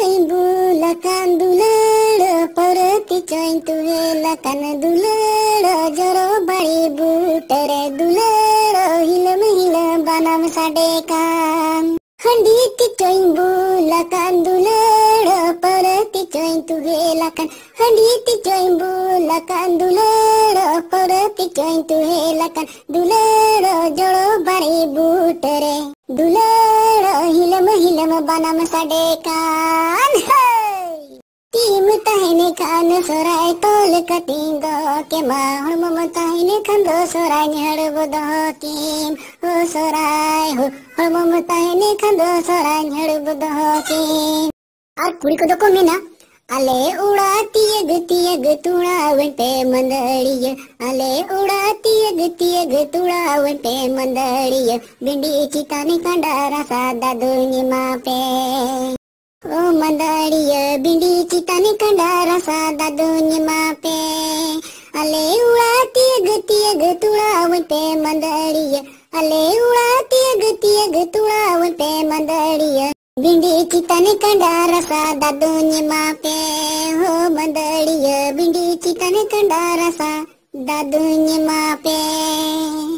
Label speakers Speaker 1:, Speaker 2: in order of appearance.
Speaker 1: bulan dulur perti coin tuhelakan dulur joro bari butere dulur hilam banam sadekan handi ti coin bulan dulur perti coin tuhelakan handi ti coin bulan dulur perti coin tuhelakan dulur joro bari butere dulur hilam banam sadekan tim tahine kan sorai tol katindo ke mahur mom tahine khando sorai nyhadbo do kim ho sorai ho mom tahine khando sorai nyhadbo do kim और पूरी को दो में ना अले उड़ाती अग तुड़ावते मंदड़िया अले उड़ाती अग तुड़ावते मंदड़िया बिंडी चिताने कंडारा सादा दुनिया पे ओ मंदड़िया बिंडी चिताने कंडारा सादा दुनिया पे अले उड़ाती अग तुड़ावते मंदड़िया अले उड़ाती अग तुड़ावते मंदड़िया बिंडी चिताने कंडारा सादा दुनिया पे हो मंदड़िया बिंडी चिताने कंडारा सादा दुनिया पे।